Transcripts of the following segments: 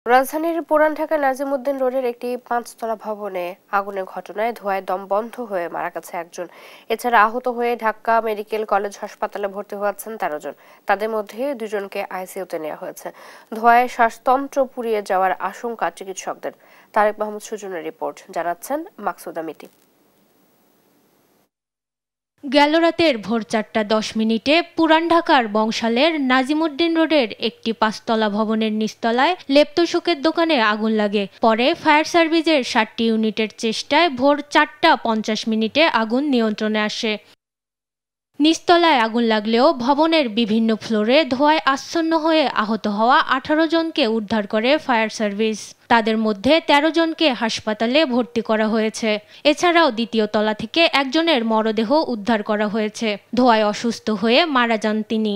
রাজধানীর পুরান ঢাকা নাজিমউদ্দিন রোডের একটি ৫তলা ভবনে আগুনের ঘটনায় ধোঁয়ায় দম বন্ধ হয়ে মারা গেছে একজন। এছাড়া আহত হয়ে ঢাকা মেডিকেল কলেজ হাসপাতালে ভর্তি হয়েছেন ১৩ জন। তাদের মধ্যে ২ জনকে আইসিইউতে নেওয়া হয়েছে। ধোঁয়ায় শ্বাসতন্ত্র পুড়িয়ে যাওয়ার আশঙ্কা চিকিৎসকদের। তারেক মাহমুদ সুজনের রিপোর্ট, জানাচ্ছেন মাকসুদা মিতি। গেল রাতের ভোর ৪টা ১০ পুরান ঢাকার বংশালের নাজিমউদ্দিন রোডের একটি ৫তলা ভবনের নিচতলায় লেপ্তশোকের দোকানে আগুন লাগে। পরে ফায়ার সার্ভিসের ৭টি ইউনিটের চেষ্টায় ভোর ৪টা ৫০ আগুন নিয়ন্ত্রণে আসে। নিচতলায় আগুন লাগলেও ভবনের বিভিন্ন ফ্লোরে ধোঁয়ায় আচ্ছন্ন হয়ে আহত হওয়া ১৮ জনকে উদ্ধার করে ফায়ার সার্ভিস। তাদের মধ্যে ১৩ জনকে হাসপাতালে ভর্তি করা হয়েছে। এছাড়াও দ্বিতীয় তলা থেকে একজনের মরদেহ উদ্ধার করা হয়েছে। ধোঁয়ায় অসুস্থ হয়ে মারা যান তিনি।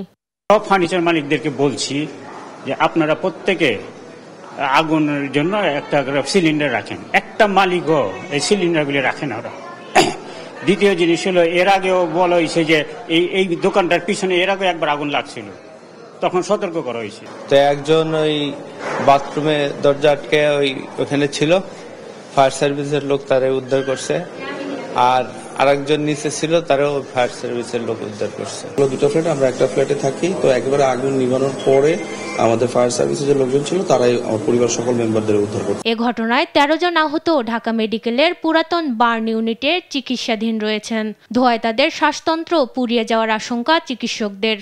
সব ফার্নিচার মালিকদেরকে বলছি যে আপনারা প্রত্যেকে আগুনের জন্য একটা সিলিন্ডার রাখেন। একটা মালিকও এই সিলিন্ডারগুলি রাখেন ওরা। দ্বিতীয় জিনিস হলো, এর আগেও বলা হয়েছে যে এই দোকানটার পিছনে এর আগে একবার আগুন লাগছিল, তখন সতর্ক করা হয়েছে। তো একজন ওই বাথরুমে দরজা আটকে ওখানে ছিল, ফায়ার সার্ভিসের লোক তারে উদ্ধার করছে। আর আরেকজন নিচে ছিল, তারও ফায়ার সার্ভিসের লোক উদ্ধার করছে। দুটো ফ্ল্যাটে, আমরা একটা ফ্ল্যাটে থাকি। তো একেবারে আগুন নিভানোর পরে আমাদের ফায়ার সার্ভিসের যে লোকজন ছিল তারাই আমার পরিবার সকল মেম্বারদের উদ্ধার করছে। এ ঘটনায় ১৩ জন আহত ঢাকা মেডিকেলের পুরাতন বার্ন ইউনিটে চিকিৎসাধীন রয়েছেন। ধোঁয়ায় তাদের শ্বাসতন্ত্র পুড়িয়ে যাওয়ার আশঙ্কা চিকিৎসকদের।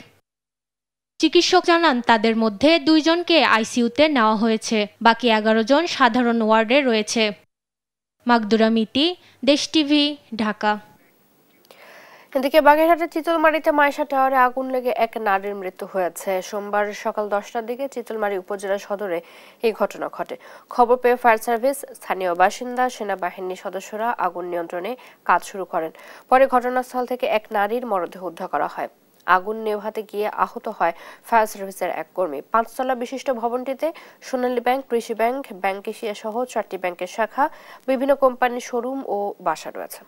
চিকিৎসক জানান, তাদের মধ্যে ২ জনকে আইসিইউতে নেওয়া হয়েছে। বাকি ১১ জন সাধারণ ওয়ার্ডে রয়েছে। মাকদুরা মিতি, দেশ টিভি, ঢাকা। এদিকে বাগেরহাটের চিতলমারীতে মাইশা টাওয়ারে আগুন লেগে এক নারীর মৃত্যু হয়েছে। সোমবার সকাল ১০টার দিকে চিতলমারী উপজেলা সদরে এই ঘটনা ঘটে। খবর পেয়ে ফায়ার সার্ভিস, স্থানীয় বাসিন্দা, সেনাবাহিনীর সদস্যরা আগুন নিয়ন্ত্রণে কাজ শুরু করেন। পরে ঘটনাস্থল থেকে এক নারীর মরদেহ উদ্ধার করা হয়। আগুন নেভাতে গিয়ে আহত হয় ফায়ার সার্ভিসের এক কর্মী। ৫তলা বিশিষ্ট ভবনটিতে সোনালী ব্যাংক, কৃষি ব্যাংক, ব্যাংক এশিয়া সহ ৪টি ব্যাংকের শাখা, বিভিন্ন কোম্পানির শোরুম ও বাসা রয়েছে।